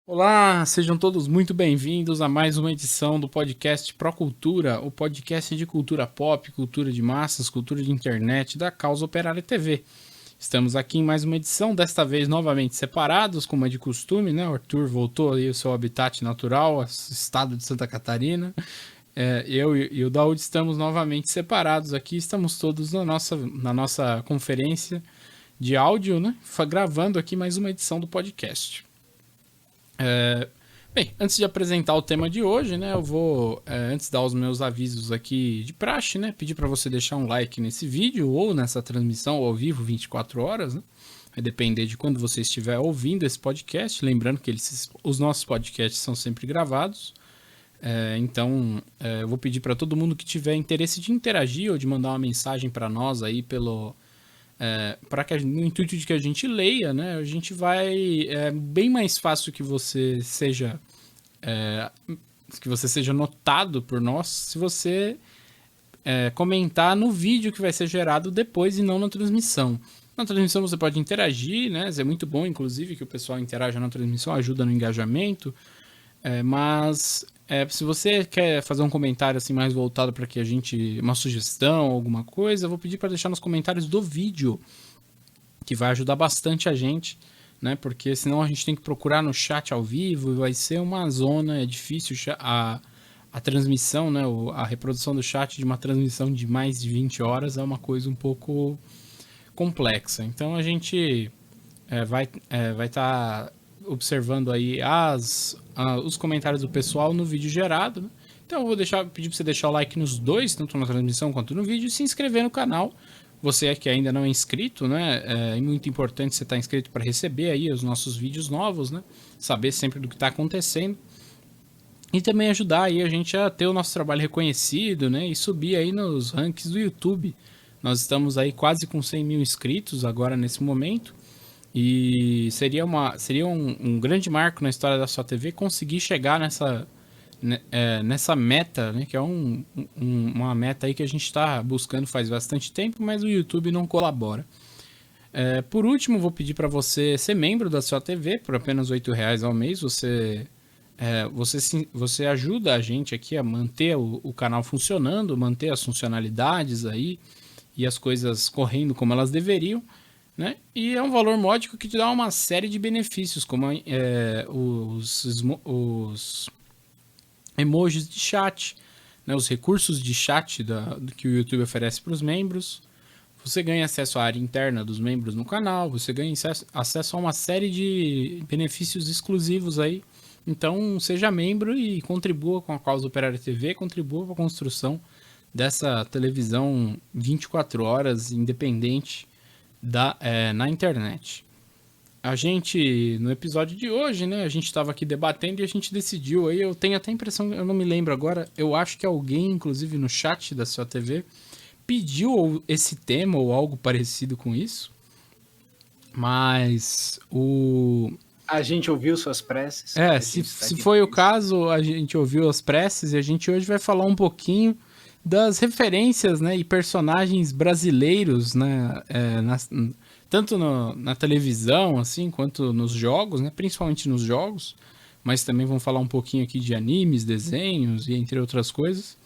Olá, sejam todos muito bem-vindos a mais uma edição do podcast Procultura, o podcast de cultura pop, cultura de massas, cultura de internet da Causa Operária TV. Estamos aqui em mais uma edição, desta vez novamente separados, como é de costume, né? O Arthur voltou aí ao seu habitat natural, estado de Santa Catarina. Eu e o Daud estamos novamente separados aqui, estamos todos na nossa conferência de áudio, né? Gravando aqui mais uma edição do podcast. Bem, antes de apresentar o tema de hoje, né, eu vou, antes de dar os meus avisos aqui de praxe, né, pedir para você deixar um like nesse vídeo ou nessa transmissão ao vivo 24 horas, né, vai depender de quando você estiver ouvindo esse podcast, lembrando que os nossos podcasts são sempre gravados, então eu vou pedir para todo mundo que tiver interesse de interagir ou de mandar uma mensagem para nós aí no intuito de que a gente leia, né? A gente vai bem mais fácil que você seja notado por nós se você comentar no vídeo que vai ser gerado depois e não na transmissão. Na transmissão você pode interagir, né? É muito bom, inclusive, que o pessoal interaja na transmissão, ajuda no engajamento. Mas se você quer fazer um comentário assim mais voltado para que a gente, uma sugestão, alguma coisa, eu vou pedir para deixar nos comentários do vídeo, que vai ajudar bastante a gente, né? Porque senão a gente tem que procurar no chat ao vivo e vai ser uma zona, é difícil a transmissão, né? A reprodução do chat de uma transmissão de mais de 20 horas é uma coisa um pouco complexa. Então a gente vai estar observando aí os comentários do pessoal no vídeo gerado, né? Então eu vou pedir para você deixar o like nos dois, tanto na transmissão quanto no vídeo, e se inscrever no canal. Você que ainda não é inscrito, né? É muito importante você estar inscrito para receber aí os nossos vídeos novos, né? Saber sempre do que está acontecendo. E também ajudar aí a gente a ter o nosso trabalho reconhecido, né? E subir aí nos rankings do YouTube. Nós estamos aí quase com 100 mil inscritos agora nesse momento. E seria um grande marco na história da sua TV conseguir chegar nessa meta, né, que é uma meta aí que a gente está buscando faz bastante tempo, mas o YouTube não colabora. Por último, vou pedir para você ser membro da sua TV por apenas R$8 ao mês. Você ajuda a gente aqui a manter o canal funcionando, manter as funcionalidades aí e as coisas correndo como elas deveriam. Né? E é um valor módico que te dá uma série de benefícios, como os emojis de chat, né? Os recursos de chat que o YouTube oferece para os membros. Você ganha acesso à área interna dos membros no canal, você ganha acesso a uma série de benefícios exclusivos aí. Então seja membro e contribua com a Causa Operária TV, contribua com a construção dessa televisão 24 horas independente na internet. A gente, no episódio de hoje, né, a gente estava aqui debatendo e a gente decidiu aí, eu tenho até a impressão, eu não me lembro agora, eu acho que alguém, inclusive no chat da sua TV, pediu esse tema ou algo parecido com isso, mas A gente ouviu suas preces. Se foi o caso, a gente ouviu as preces e a gente hoje vai falar um pouquinho das referências, né, e personagens brasileiros, né, tanto na televisão, assim, quanto nos jogos, né, principalmente nos jogos, mas também vamos falar um pouquinho aqui de animes, desenhos e entre outras coisas.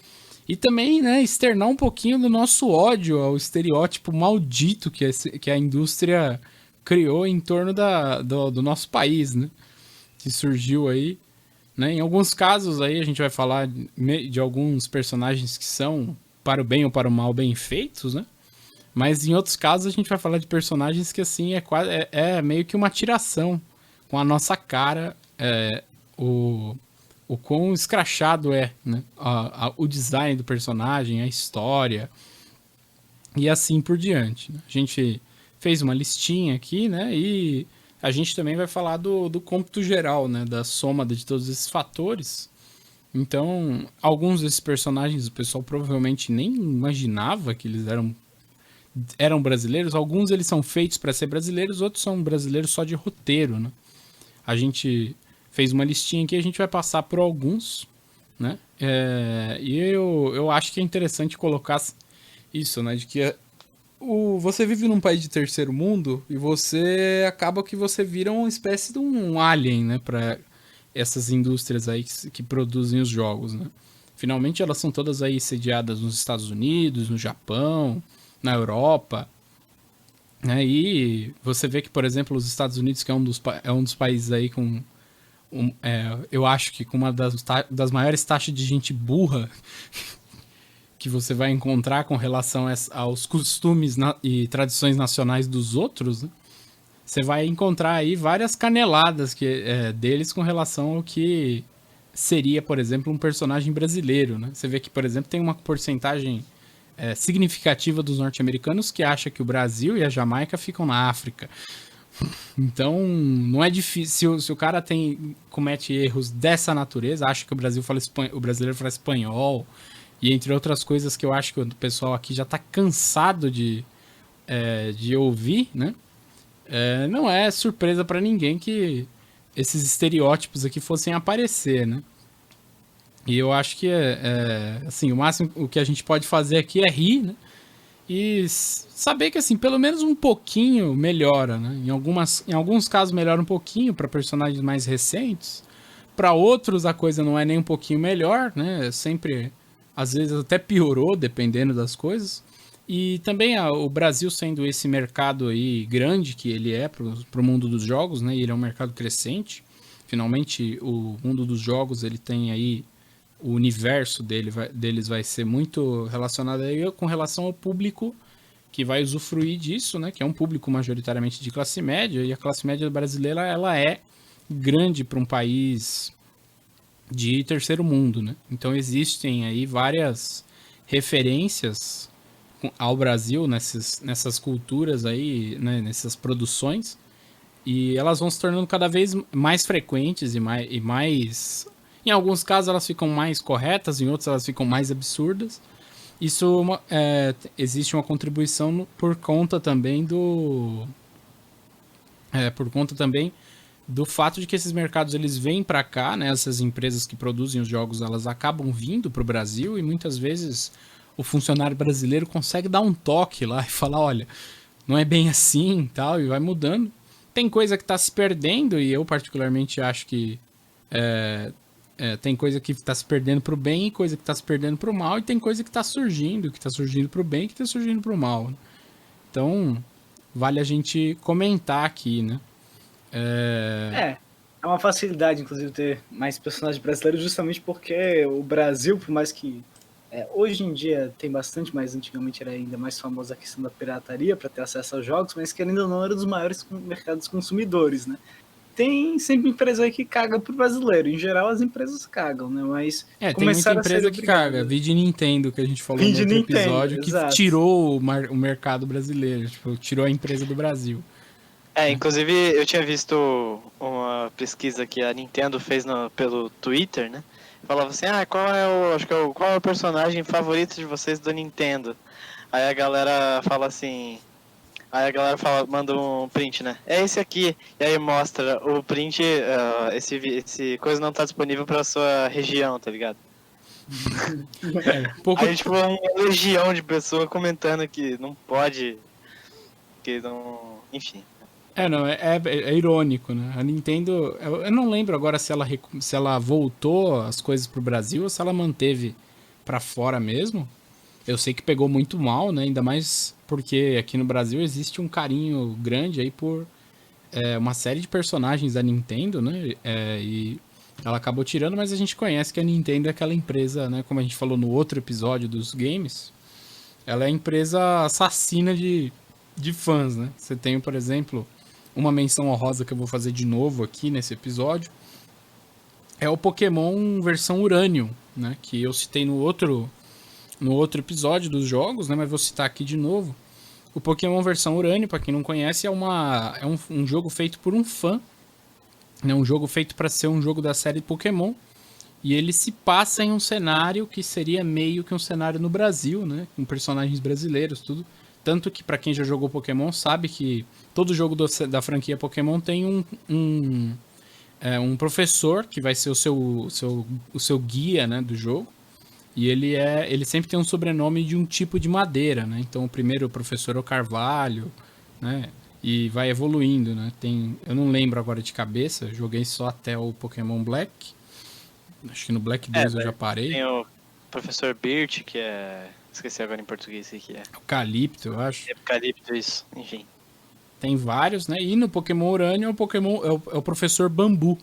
E também, né, externar um pouquinho do nosso ódio ao estereótipo maldito que a indústria criou em torno do nosso país, né, que surgiu aí. Né? Em alguns casos aí a gente vai falar de alguns personagens que são, para o bem ou para o mal, bem feitos, né? Mas em outros casos a gente vai falar de personagens que assim é meio que uma tiração com a nossa cara, o quão escrachado é, né? O design do personagem, a história e assim por diante. Né? A gente fez uma listinha aqui, né? E a gente também vai falar do cômputo geral, né? Da soma de todos esses fatores. Então, alguns desses personagens o pessoal provavelmente nem imaginava que eles eram brasileiros. Alguns eles são feitos para ser brasileiros, outros são brasileiros só de roteiro, né? A gente fez uma listinha aqui, a gente vai passar por alguns, né? E eu acho que é interessante colocar isso, né? De que você vive num país de terceiro mundo e você acaba que você vira uma espécie de um alien, né? essas indústrias aí que produzem os jogos, né? Finalmente elas são todas aí sediadas nos Estados Unidos, no Japão, na Europa, né? E você vê que, por exemplo, os Estados Unidos, que é um dos países aí com, eu acho que com uma das maiores taxas de gente burra que você vai encontrar com relação aos costumes e tradições nacionais dos outros, né? Você vai encontrar aí várias caneladas deles com relação ao que seria, por exemplo, um personagem brasileiro, né? Você vê que, por exemplo, tem uma porcentagem significativa dos norte-americanos que acha que o Brasil e a Jamaica ficam na África. Então, não é difícil. Se o cara comete erros dessa natureza, acha que o brasileiro fala espanhol, e entre outras coisas que eu acho que o pessoal aqui já tá cansado de ouvir, né? Não é surpresa para ninguém que esses estereótipos aqui fossem aparecer, né? E eu acho que assim, o máximo o que a gente pode fazer aqui é rir, né? E saber que assim, pelo menos um pouquinho melhora, né? Em alguns casos melhora um pouquinho para personagens mais recentes. Para outros a coisa não é nem um pouquinho melhor, né? Sempre, às vezes até piorou, dependendo das coisas. E também o Brasil sendo esse mercado aí grande que ele é para o mundo dos jogos, né? E ele é um mercado crescente. Finalmente, o mundo dos jogos, ele tem aí o universo deles vai ser muito relacionado aí com relação ao público que vai usufruir disso, né? Que é um público majoritariamente de classe média, e a classe média brasileira, ela é grande para um país de terceiro mundo, né? Então existem aí várias referências ao Brasil nessas culturas aí, né? Nessas produções, e elas vão se tornando cada vez mais frequentes e mais... Em alguns casos elas ficam mais corretas, em outros elas ficam mais absurdas. Isso existe uma contribuição por conta também do fato de que esses mercados eles vêm para cá, né? Essas empresas que produzem os jogos, elas acabam vindo para o Brasil, e muitas vezes o funcionário brasileiro consegue dar um toque lá e falar, olha, não é bem assim e tal, e vai mudando. Tem coisa que está se perdendo, e eu particularmente acho que tem coisa que está se perdendo pro bem e coisa que está se perdendo pro mal, e tem coisa que está surgindo pro bem e que está surgindo pro mal. Então, vale a gente comentar aqui, né? É uma facilidade, inclusive, ter mais personagens brasileiros, justamente porque o Brasil, por mais que hoje em dia tem bastante, mas antigamente era ainda mais famosa a questão da pirataria para ter acesso aos jogos, mas que ainda não era dos maiores mercados consumidores, né? Tem sempre empresa aí que caga pro brasileiro. Em geral, as empresas cagam, né? Mas tem muita empresa que caga. Vídeo Nintendo, que a gente falou no outro episódio, que tirou o mercado brasileiro. Tipo, tirou a empresa do Brasil. Inclusive, eu tinha visto uma pesquisa que a Nintendo fez pelo Twitter, né? Falava assim, qual é o personagem favorito de vocês do Nintendo? Aí a galera fala assim... Aí a galera manda um print, né? É esse aqui. E aí mostra o print, esse coisa não tá disponível pra sua região, tá ligado? Aí tipo uma legião de pessoas comentando que não pode, que não... Enfim. É irônico, né? A Nintendo, eu não lembro agora se ela voltou as coisas pro Brasil ou se ela manteve pra fora mesmo. Eu sei que pegou muito mal, né? Ainda mais porque aqui no Brasil existe um carinho grande aí por uma série de personagens da Nintendo, né? E ela acabou tirando, mas a gente conhece que a Nintendo é aquela empresa, né? Como a gente falou no outro episódio dos games, ela é a empresa assassina de fãs, né? Você tem, por exemplo, uma menção honrosa que eu vou fazer de novo aqui nesse episódio, é o Pokémon versão Uranium, né? Que eu citei no outro episódio dos jogos, né? Mas vou citar aqui de novo. O Pokémon versão Urânio, para quem não conhece, é um jogo feito por um fã, né? Um jogo feito para ser um jogo da série Pokémon, e ele se passa em um cenário que seria meio que um cenário no Brasil, né? Com personagens brasileiros, tudo. Tanto que para quem já jogou Pokémon sabe que todo jogo da franquia Pokémon tem um professor que vai ser o seu guia, né, do jogo. E ele sempre tem um sobrenome de um tipo de madeira, né? Então o primeiro professor é o Carvalho, né? E vai evoluindo, né? Eu não lembro agora de cabeça, joguei só até o Pokémon Black. Acho que no Black 2 eu já parei. Tem o Professor Birch, que é... Esqueci agora em português o que é. O Calypto, eu acho. Eucalipto, isso. Enfim. Tem vários, né? E no Pokémon Urânio é o Professor Bambu.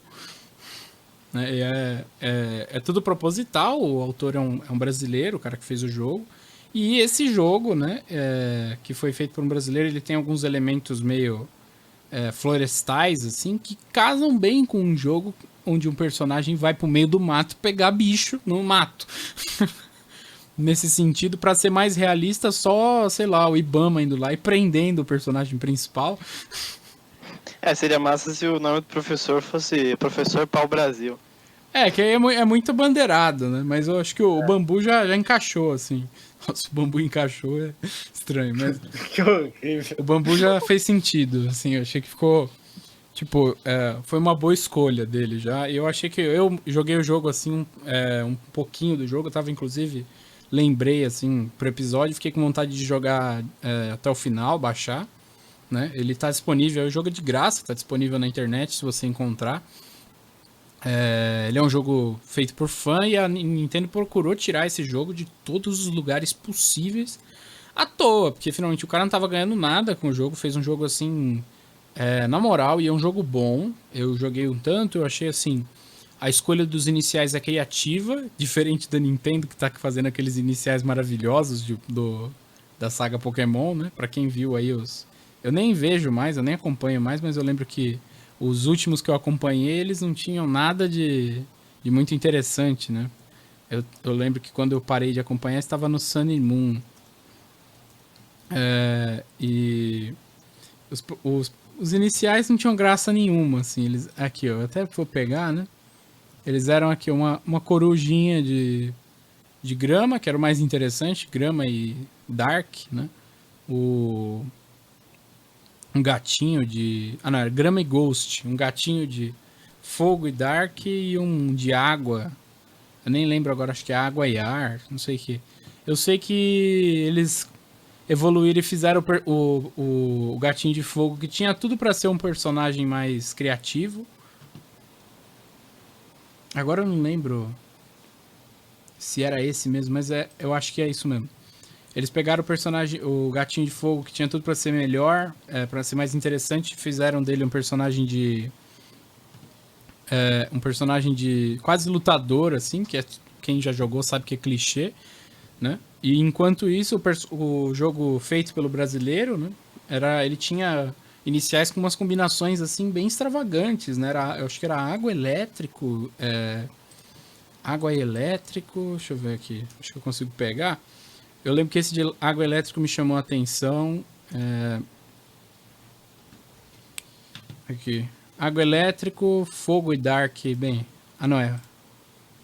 Né? E é tudo proposital, o autor é um brasileiro, o cara que fez o jogo. E esse jogo, né, que foi feito por um brasileiro, ele tem alguns elementos meio florestais, assim, que casam bem com um jogo onde um personagem vai pro meio do mato pegar bicho no mato. Nesse sentido, pra ser mais realista, só, sei lá, o Ibama indo lá e prendendo o personagem principal. Seria massa se o nome do professor fosse Professor Pau Brasil. Que aí é muito bandeirado, né? Mas eu acho que o Bambu já encaixou, assim. Nossa, o Bambu encaixou, é estranho, mas... Que horrível. O Bambu já fez sentido, assim, eu achei que ficou... Tipo, foi uma boa escolha dele já. E eu achei que... Eu joguei o jogo, assim, um pouquinho do jogo. Eu tava, inclusive, lembrei, assim, pro episódio. Fiquei com vontade de jogar até o final, baixar, né? Ele tá disponível, o jogo é de graça, tá disponível na internet, se você encontrar. Ele é um jogo feito por fã e a Nintendo procurou tirar esse jogo de todos os lugares possíveis à toa, porque finalmente o cara não tava ganhando nada com o jogo, fez um jogo assim, na moral, e é um jogo bom. Eu joguei um tanto, eu achei assim, a escolha dos iniciais é criativa, diferente da Nintendo que tá fazendo aqueles iniciais maravilhosos da saga Pokémon, né? Pra quem viu aí eu nem vejo mais, eu nem acompanho mais, mas eu lembro que os últimos que eu acompanhei, eles não tinham nada de muito interessante, né? Eu lembro que quando eu parei de acompanhar, estava no Sun and Moon. E os iniciais não tinham graça nenhuma, assim. Aqui, ó, eu até vou pegar, né? Eles eram aqui uma corujinha de grama, que era o mais interessante, grama e dark, né? Um gatinho de... não, era grama e ghost. Um gatinho de fogo e dark e um de água. Eu nem lembro agora, acho que é água e ar, não sei o que. Eu sei que eles evoluíram e fizeram o gatinho de fogo, que tinha tudo pra ser um personagem mais criativo. Agora eu não lembro se era esse mesmo, mas eu acho que é isso mesmo. Eles pegaram o gatinho de fogo, que tinha tudo pra ser melhor, pra ser mais interessante, fizeram dele um personagem de quase lutador, assim, que quem já jogou sabe que é clichê, né? E enquanto isso, o jogo feito pelo brasileiro, né, ele tinha iniciais com umas combinações, assim, bem extravagantes, né? Eu acho que era água elétrico, deixa eu ver aqui, acho que eu consigo pegar. Eu lembro que esse de água elétrico me chamou a atenção. Aqui. Água elétrico, fogo e dark. Bem. Não é.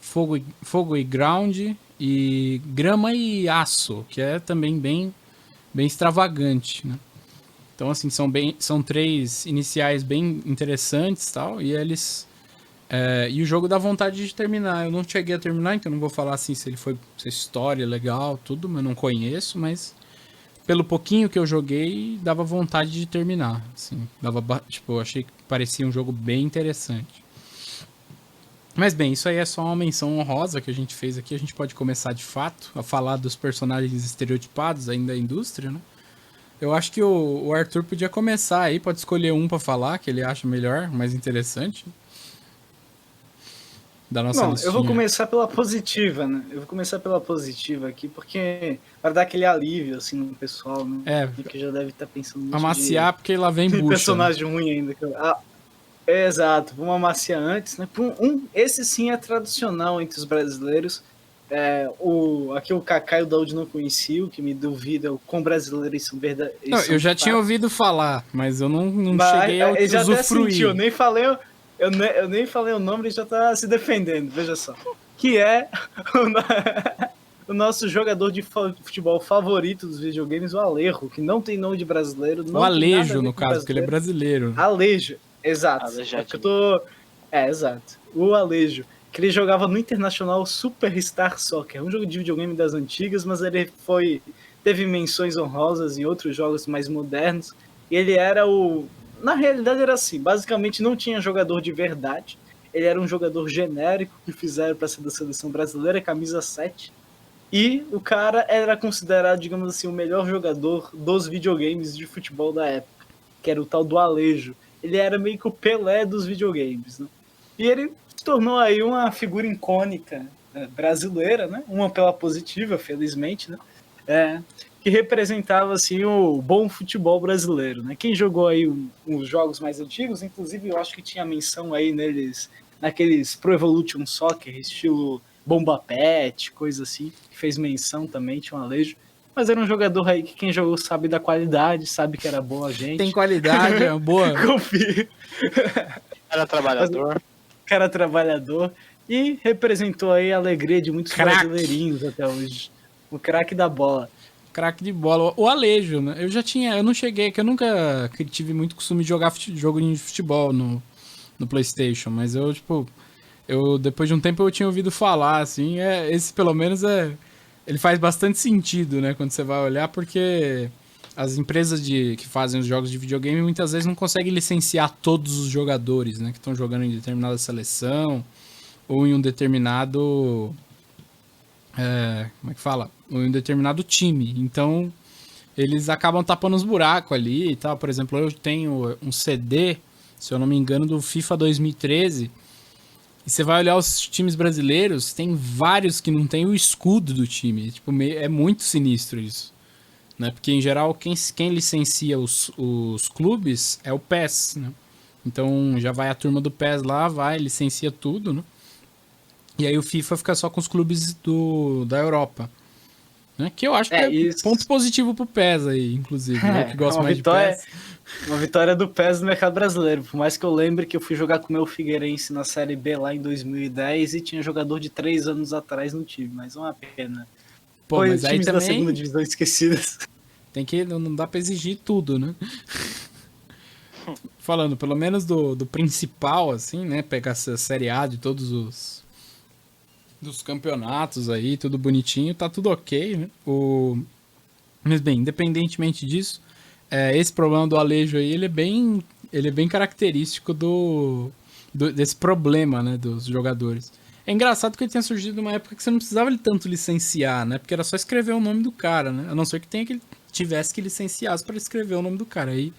Fogo e ground. E grama e aço. Que é também bem extravagante, né? Então, assim, são 3 iniciais bem interessantes e tal. E eles. E o jogo dá vontade de terminar. Eu não cheguei a terminar, então não vou falar assim se a história é legal, tudo, mas não conheço, mas pelo pouquinho que eu joguei, dava vontade de terminar. Assim, eu achei que parecia um jogo bem interessante. Mas bem, isso aí é só uma menção honrosa que a gente fez aqui. A gente pode começar de fato a falar dos personagens estereotipados ainda da indústria, né? Eu acho que o Arthur podia começar aí, pode escolher um pra falar, que ele acha melhor, mais interessante. Da nossa listinha. Eu vou começar pela positiva, né? Eu vou começar pela positiva aqui, porque para dar aquele alívio, assim, no pessoal, né? Que já deve estar pensando nisso. Amaciar, porque lá vem bucha. Personagem ruim ainda. Exato, vamos amaciar antes, né? Esse sim é tradicional entre os brasileiros. Aqui o Kaká e o Daud não conheciam, que me duvida o quão brasileiros são verdadeiros. Não, eu já tinha ouvido falar, mas eu não cheguei a usufruir. Já até sentiu, eu nem falei o nome, ele já tá se defendendo, veja só. Que é o nosso jogador de futebol favorito dos videogames, o Alejo, que não tem nome de brasileiro. O Alejo, no caso, porque ele é brasileiro. Alejo, exato. Exato. O Alejo, que ele jogava no Internacional Superstar Soccer, um jogo de videogame das antigas, mas ele teve menções honrosas em outros jogos mais modernos. ele era o... Na realidade era assim, basicamente não tinha jogador de verdade, ele era um jogador genérico que fizeram para ser da seleção brasileira, camisa 7, e o cara era considerado, digamos assim, o melhor jogador dos videogames de futebol da época, que era o tal do Alejo. Ele era meio que o Pelé dos videogames, né? E ele se tornou aí uma figura icônica brasileira, né? Uma pela positiva, felizmente, né? Que representava assim o bom futebol brasileiro, né? Quem jogou aí os jogos mais antigos, inclusive eu acho que tinha menção aí neles, naqueles Pro Evolution Soccer, estilo Bomba Pet, coisa assim, que fez menção também, tinha um Alejo. Mas era um jogador aí que quem jogou sabe da qualidade, sabe que era boa gente. Tem qualidade, é boa. Confio. Era trabalhador. Cara trabalhador. E representou aí a alegria de muitos brasileirinhos até hoje. O craque da bola. Craque de bola. O Alejo, né? Eu não cheguei, que eu nunca tive muito costume de jogar jogo de futebol no PlayStation, mas depois de um tempo eu tinha ouvido falar, assim, esse pelo menos ele faz bastante sentido, né, quando você vai olhar, porque as empresas que fazem os jogos de videogame muitas vezes não conseguem licenciar todos os jogadores, né, que estão jogando em determinada seleção ou em um determinado... como é que fala? Ou em um determinado time. Então, eles acabam tapando os buracos ali e tal. Por exemplo, eu tenho um CD, se eu não me engano, do FIFA 2013. E você vai olhar os times brasileiros, tem vários que não tem o escudo do time. Tipo, é muito sinistro isso. Né? Porque, em geral, quem licencia os clubes é o PES. Né? Então, já vai a turma do PES lá, licencia tudo, né? E aí o FIFA fica só com os clubes da Europa. Né? Que eu acho que é ponto positivo pro PES aí, inclusive. Eu que gosto mais de PES. Uma vitória do PES no mercado brasileiro. Por mais que eu lembre que eu fui jogar com o meu Figueirense na Série B lá em 2010 e tinha jogador de 3 anos atrás no time. Mas é uma pena. Pô, mas aí times também... da segunda divisão esquecidas. Não dá pra exigir tudo, né? Falando, pelo menos do principal, assim, né? Pegar essa Série A de todos dos campeonatos aí, tudo bonitinho, tá tudo ok, né? Mas bem, independentemente disso, esse problema do Alejo aí, ele é bem característico desse problema, né, dos jogadores. É engraçado que ele tenha surgido numa época que você não precisava ele tanto licenciar, né? Porque era só escrever o nome do cara, né? A não ser que ele tivesse que licenciar para escrever o nome do cara. Aí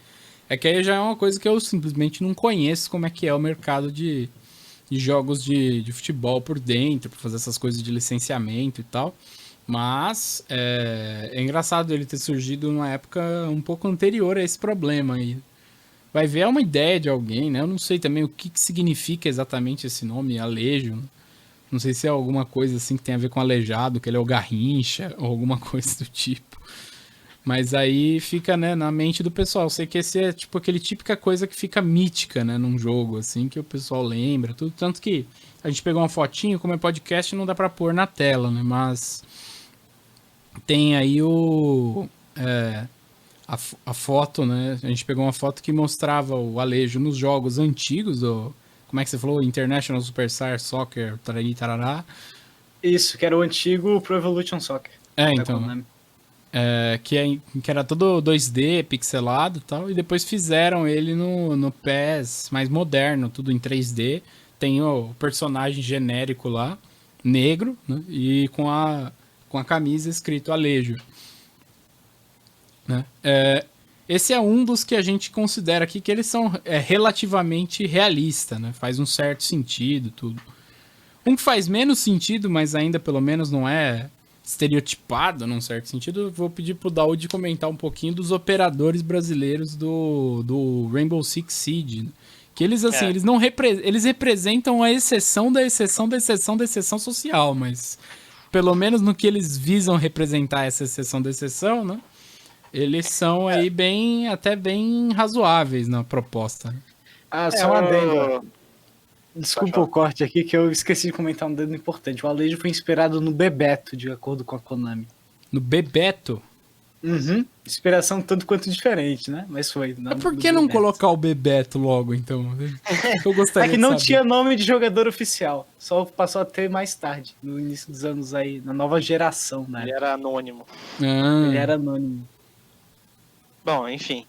já é uma coisa que eu simplesmente não conheço como é que é o mercado de jogos de futebol por dentro, para fazer essas coisas de licenciamento e tal. Mas é engraçado ele ter surgido numa época um pouco anterior a esse problema aí. Vai ver, é uma ideia de alguém, né? Eu não sei também o que significa exatamente esse nome, Alejo. Não sei se é alguma coisa assim que tem a ver com aleijado, que ele é o Garrincha, ou alguma coisa do tipo. Mas aí fica, né, na mente do pessoal. Eu sei que esse é tipo aquele típica coisa que fica mítica, né, num jogo, assim, que o pessoal lembra. Tudo. Tanto que a gente pegou uma fotinho, como é podcast, não dá pra pôr na tela, né? Mas tem aí a foto, né? A gente pegou uma foto que mostrava o Alejo nos jogos antigos, como é que você falou? International Superstar Soccer, tarari, tarará. Isso, que era o antigo Pro Evolution Soccer. Então... que era todo 2D, pixelado e tal, e depois fizeram ele no PES mais moderno, tudo em 3D. Tem o personagem genérico lá, negro, né, e com a camisa escrito Alejo. Né? Esse é um dos que a gente considera aqui que eles são relativamente realistas, né? Faz um certo sentido, tudo. Um que faz menos sentido, mas ainda pelo menos não é estereotipado num certo sentido, eu vou pedir pro Daud comentar um pouquinho dos operadores brasileiros do Rainbow Six Siege, né? Que eles, assim, eles representam a exceção da exceção da exceção da exceção social, mas pelo menos no que eles visam representar essa exceção da exceção, né? Eles são aí até bem razoáveis na proposta. Só um adendo. Desculpa o corte aqui, que eu esqueci de comentar um dedo importante. O Alejo foi inspirado no Bebeto, de acordo com a Konami. No Bebeto? Uhum. Inspiração tanto quanto diferente, né? Mas foi. Mas por que não colocar o Bebeto logo, então? Eu gostaria que não tinha nome de jogador oficial. Só passou a ter mais tarde, no início dos anos aí, na nova geração, né? Ele era anônimo. Ele era anônimo. Bom, enfim.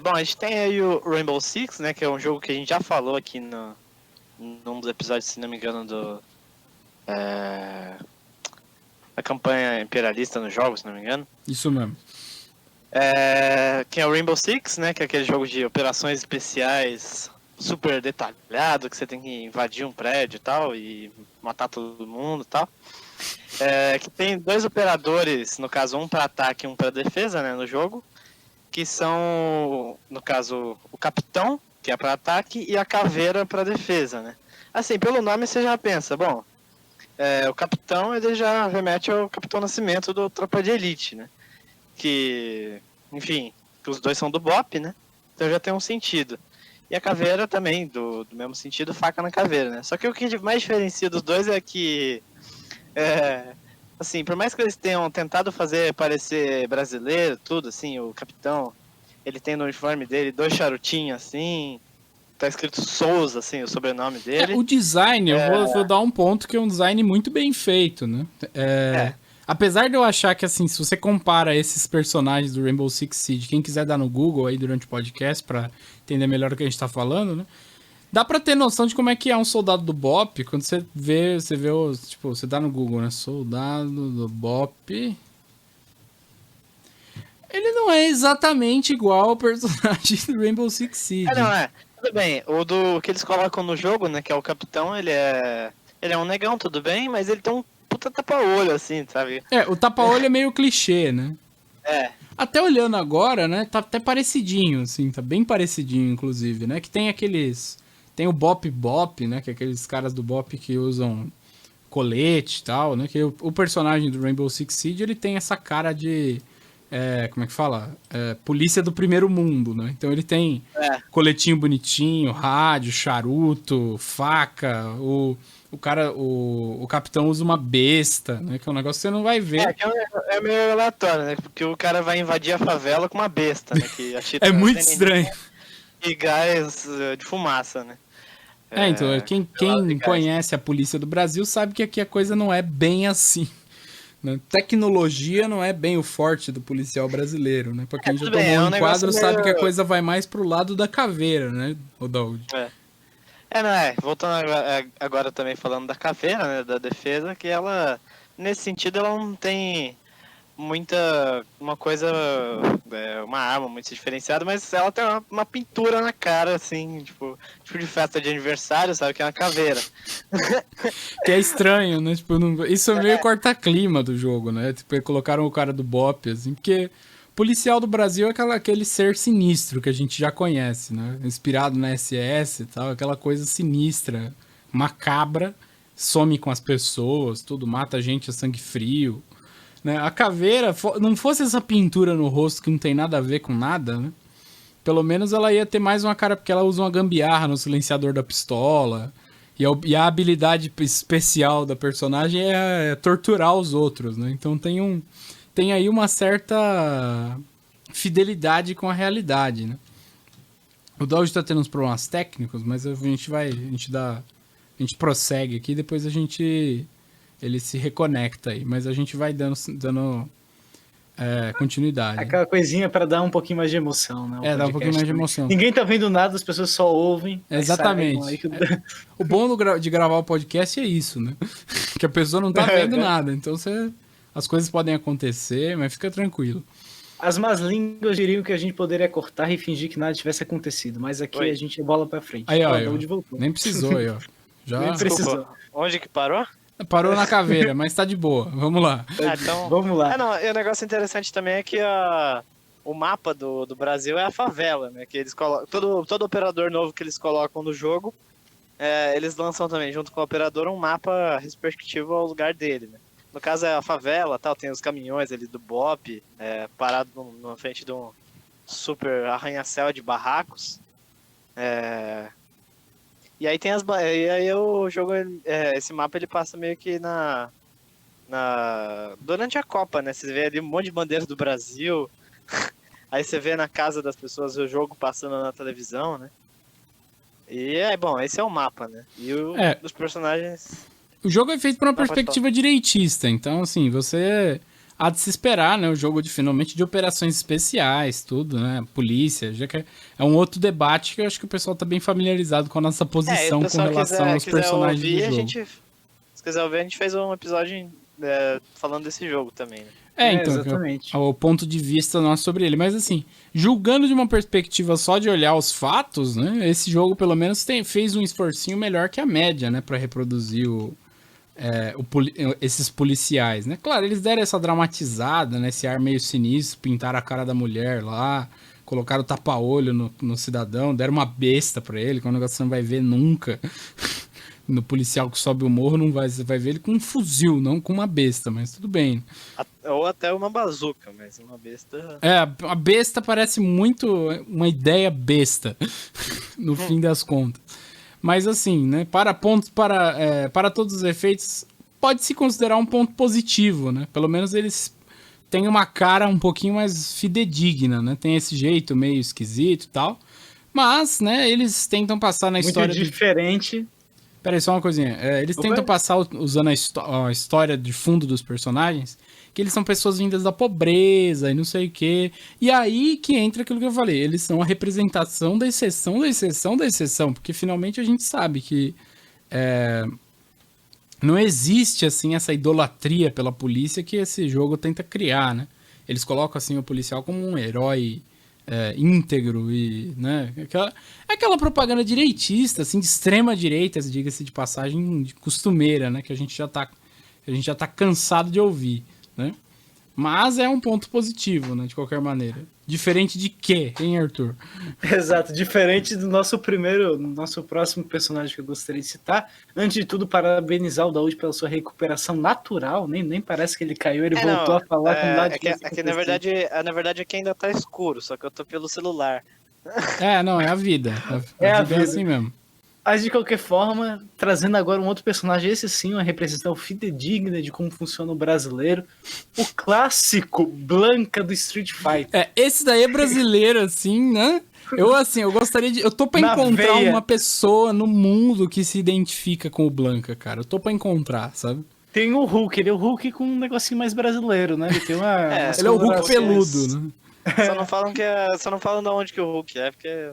Bom, a gente tem aí o Rainbow Six, né, que é um jogo que a gente já falou aqui num dos episódios, se não me engano, a campanha imperialista nos jogos, se não me engano. Isso mesmo. Que é o Rainbow Six, né? Que é aquele jogo de operações especiais super detalhado, que você tem que invadir um prédio e tal, e matar todo mundo e tal. Que tem 2 operadores, no caso, um para ataque e um para defesa, né, no jogo, que são, no caso, o capitão, que é para ataque, e a caveira para defesa, né. Assim, pelo nome você já pensa, bom, o capitão, ele já remete ao Capitão Nascimento do Tropa de Elite, né, que, enfim, que os dois são do BOP, né, então já tem um sentido. E a caveira também, do mesmo sentido, faca na caveira, né. Só que o que mais diferencia dos dois é que, assim, por mais que eles tenham tentado fazer parecer brasileiro, tudo, assim, o capitão, ele tem no uniforme dele 2 charutinhos, assim, tá escrito Souza, assim, o sobrenome dele. O design, eu vou dar um ponto que é um design muito bem feito, né? Apesar de eu achar que, assim, se você compara esses personagens do Rainbow Six Siege, quem quiser dar no Google aí durante o podcast pra entender melhor o que a gente tá falando, né? Dá pra ter noção de como é que é um soldado do BOP, quando você vê tipo, você dá no Google, né? Soldado do BOP. Ele não é exatamente igual ao personagem do Rainbow Six Siege. Não é. Tudo bem, o do que eles colocam no jogo, né, que é o capitão, ele é um negão, tudo bem, mas ele tem um puta tapa-olho, assim, sabe? O tapa-olho é meio clichê, né? Até olhando agora, né, tá até parecidinho, assim, tá bem parecidinho, inclusive, né? Que tem aqueles... Tem o Bop Bop, né, que é aqueles caras do Bop que usam colete e tal, né? Que o personagem do Rainbow Six Siege, ele tem essa cara de... como é que fala? Polícia do primeiro mundo, né? Então ele tem coletinho bonitinho, rádio, charuto, faca, o capitão usa uma besta, né? Que é um negócio que você não vai ver. É meio aleatório, né? Porque o cara vai invadir a favela com uma besta, né? Que é muito estranho. E gás de fumaça, né? Então, quem conhece a polícia do Brasil sabe que aqui a coisa não é bem assim. Né? Tecnologia não é bem o forte do policial brasileiro, né? Pra quem já tomou um quadro sabe que a coisa vai mais pro lado da caveira, né, Rodolfo? Voltando agora também falando da caveira, né, da defesa, que ela, nesse sentido, ela não tem uma arma muito diferenciada, mas ela tem uma pintura na cara, assim, tipo de festa de aniversário, sabe, que é uma caveira. Que é estranho, né, tipo, isso é meio corta-clima do jogo, né, tipo, colocaram o cara do BOP, assim, porque policial do Brasil é aquele ser sinistro que a gente já conhece, né, inspirado na SS e tal, aquela coisa sinistra, macabra, some com as pessoas, tudo, mata a gente a sangue frio. Né? A caveira, não fosse essa pintura no rosto que não tem nada a ver com nada, né? Pelo menos ela ia ter mais uma cara, porque ela usa uma gambiarra no silenciador da pistola. E a habilidade especial da personagem é torturar os outros, né? Então tem aí uma certa fidelidade com a realidade, né? O Dodge tá tendo uns problemas técnicos, mas a gente prossegue aqui, depois ele se reconecta aí, mas a gente vai dando continuidade. Aquela coisinha para dar um pouquinho mais de emoção, né? Dá um pouquinho mais de emoção. Ninguém tá vendo nada, as pessoas só ouvem. Exatamente. O bom de gravar o podcast é isso, né? Que a pessoa não tá vendo nada, então as coisas podem acontecer, mas fica tranquilo. As más línguas diriam que a gente poderia cortar e fingir que nada tivesse acontecido, mas aqui a gente bola pra frente. Aí, ó, nem precisou aí, ó. Nem precisou. Onde que parou? Parou na caveira, mas tá de boa. Vamos lá. Então, vamos lá. E o negócio interessante também é que o mapa do Brasil é a favela, né? Que eles colocam, todo operador novo que eles colocam no jogo, eles lançam também, junto com o operador, um mapa respectivo ao lugar dele, né? No caso é a favela, tal, tem os caminhões ali do BOP, parado na frente de um super arranha-céu de barracos. E aí o jogo, esse mapa ele passa meio que durante a Copa, né? Você vê ali um monte de bandeiras do Brasil, aí você vê na casa das pessoas o jogo passando na televisão, né? E esse é o mapa, né? E os personagens... O jogo é feito por uma perspectiva direitista, então assim, há de se esperar, né? O jogo finalmente de operações especiais, tudo, né? Polícia, já que é um outro debate que eu acho que o pessoal tá bem familiarizado com a nossa posição com relação aos personagens do jogo. Se quiser ouvir, a gente fez um episódio falando desse jogo também, né? Então, exatamente. O ponto de vista nosso sobre ele. Mas assim, julgando de uma perspectiva só de olhar os fatos, né? Esse jogo pelo menos fez um esforcinho melhor que a média, né? Pra reproduzir esses policiais, né? Claro, eles deram essa dramatizada, né? Esse ar meio sinistro, pintaram a cara da mulher lá, colocaram o tapa-olho no cidadão, deram uma besta pra ele, que é um negócio que você não vai ver nunca. No policial que sobe o morro, você vai ver ele com um fuzil, não com uma besta, mas tudo bem. Ou até uma bazuca, mas uma besta... A besta parece muito uma ideia besta, no fim das contas. Mas assim, né, para todos os efeitos, pode-se considerar um ponto positivo, né? Pelo menos eles têm uma cara um pouquinho mais fidedigna, né? Tem esse jeito meio esquisito e tal. Mas, né, eles tentam passar na história... Muito diferente... Peraí, só uma coisinha. Eles tentam passar, usando a história de fundo dos personagens, que eles são pessoas vindas da pobreza e não sei o quê. E aí que entra aquilo que eu falei. Eles são a representação da exceção da exceção da exceção. Porque finalmente a gente sabe que não existe, assim, essa idolatria pela polícia que esse jogo tenta criar, né? Eles colocam, assim, o policial como um herói... íntegro e, né, aquela propaganda direitista, assim, de extrema direita, diga-se de passagem, de costumeira, né, que a gente já tá cansado de ouvir, né, mas é um ponto positivo, né, de qualquer maneira. Diferente de quê, hein, Arthur? Exato, diferente do nosso próximo personagem que eu gostaria de citar. Antes de tudo, parabenizar o Daúde pela sua recuperação natural, nem parece que ele caiu, ele voltou a falar com nada na verdade aqui ainda tá escuro, só que eu tô pelo celular. Não, é a vida. A vida é assim mesmo. Mas de qualquer forma, trazendo agora um outro personagem, esse sim, uma representação fidedigna de como funciona o brasileiro, o clássico Blanka do Street Fighter. Esse daí é brasileiro, assim, né? Eu gostaria de... Eu tô pra encontrar uma pessoa no mundo que se identifica com o Blanka, cara. Eu tô pra encontrar, sabe? Tem o Hulk, ele é o Hulk com um negocinho mais brasileiro, né? Ele tem ele é o Hulk peludo, né? Só não falam de onde que o Hulk é, porque...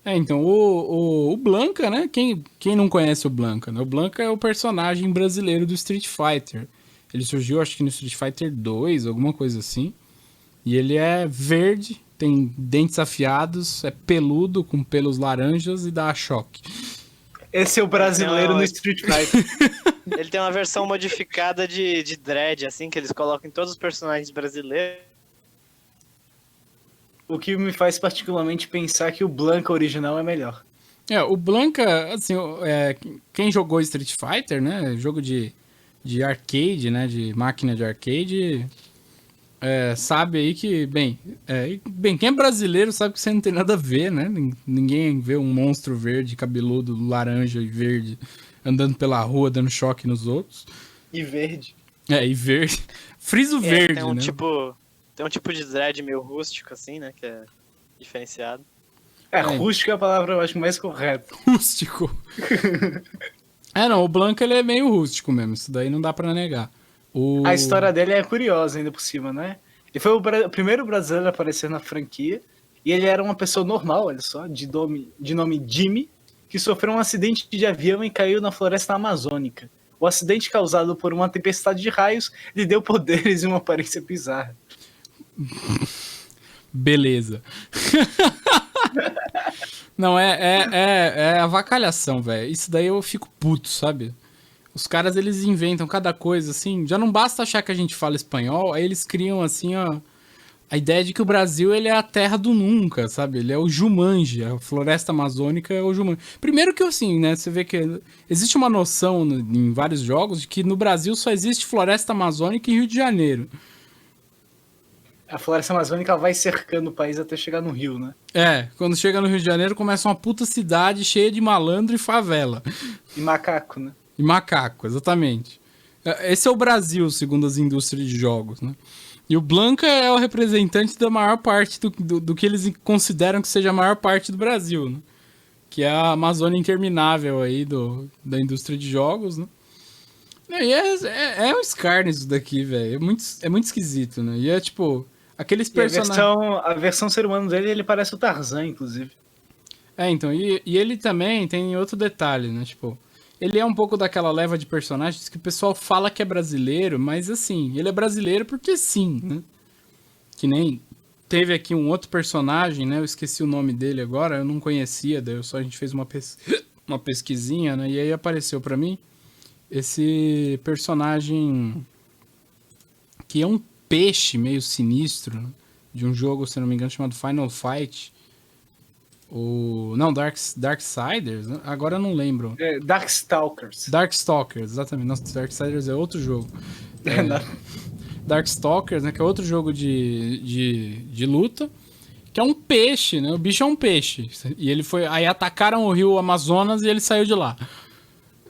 Então, o Blanka, né? Quem não conhece o Blanka, né? O Blanka é o personagem brasileiro do Street Fighter. Ele surgiu, acho que no Street Fighter 2, alguma coisa assim. E ele é verde, tem dentes afiados, é peludo, com pelos laranjas e dá choque. Esse é o brasileiro no Street Fighter. Ele tem uma versão modificada de dread, assim, que eles colocam em todos os personagens brasileiros. O que me faz particularmente pensar que o Blanka original é melhor. O Blanka, assim, quem jogou Street Fighter, né? Jogo de arcade, né? De máquina de arcade, sabe aí que, bem, quem é brasileiro sabe que você não tem nada a ver, né? Ninguém vê um monstro verde, cabeludo, laranja e verde andando pela rua, dando choque nos outros. E verde. E verde. Friso verde, tem um né? Tem um tipo de dread meio rústico, assim, né? Que é diferenciado. Rústico é a palavra, eu acho, mais correta. Rústico. Não, o Blanka, ele é meio rústico mesmo. Isso daí não dá pra negar. A história dele é curiosa ainda por cima, né? Ele foi o primeiro brasileiro a aparecer na franquia. E ele era uma pessoa normal, olha só, de nome Jimmy, que sofreu um acidente de avião e caiu na floresta amazônica. O acidente causado por uma tempestade de raios lhe deu poderes e uma aparência bizarra. Beleza. Não, é avacalhação, velho. Isso daí eu fico puto, sabe? Os caras, eles inventam cada coisa, assim. Já não basta achar que a gente fala espanhol, aí eles criam, assim, a ideia de que o Brasil, ele é a terra do nunca, sabe? Ele é o Jumanji, a floresta amazônica é o Jumanji. Primeiro que, assim, né, você vê que existe uma noção em vários jogos de que no Brasil só existe floresta amazônica e Rio de Janeiro. A floresta amazônica vai cercando o país até chegar no Rio, né? Quando chega no Rio de Janeiro, começa uma puta cidade cheia de malandro e favela. E macaco, né? E macaco, exatamente. Esse é o Brasil, segundo as indústrias de jogos, né? E o Blanka é o representante da maior parte do que eles consideram que seja a maior parte do Brasil, né? Que é a Amazônia interminável aí da indústria de jogos, né? E é um Scar nisso daqui, velho. É muito esquisito, né? E é tipo, aqueles personagens. A versão ser humano dele, ele parece o Tarzan, inclusive. Então, e ele também tem outro detalhe, né? Tipo, ele é um pouco daquela leva de personagens que o pessoal fala que é brasileiro, mas assim, ele é brasileiro porque sim, né? Que nem teve aqui um outro personagem, né? Eu esqueci o nome dele agora, eu não conhecia, daí a gente fez uma pesquisinha, né? E aí apareceu pra mim esse personagem que é um peixe meio sinistro, né? De um jogo, se não me engano, chamado Final Fight. Não, Darksiders? Agora eu não lembro. Darkstalkers. Darkstalkers, exatamente. Nossa, Darksiders é outro jogo. Darkstalkers, né? Que é outro jogo de luta. Que é um peixe, né? O bicho é um peixe. E ele foi. Aí atacaram o rio Amazonas e ele saiu de lá.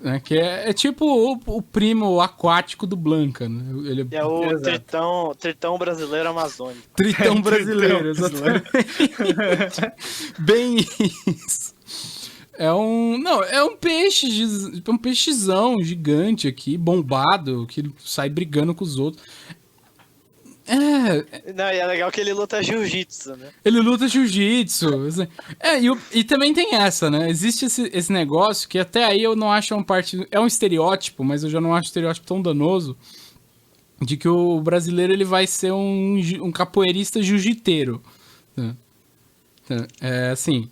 Né, que é tipo o primo aquático do Blanca, né? Ele é o tritão brasileiro amazônico. Tritão brasileiro, exatamente. Bem isso. É um peixe, um peixezão gigante aqui, bombado, que sai brigando com os outros. Não, e é legal que ele luta jiu-jitsu, né? Ele luta jiu-jitsu. E também tem essa, né? Existe esse negócio que até aí eu não acho é um estereótipo, mas eu já não acho estereótipo tão danoso, de que o brasileiro ele vai ser um capoeirista jiu-jiteiro. Assim,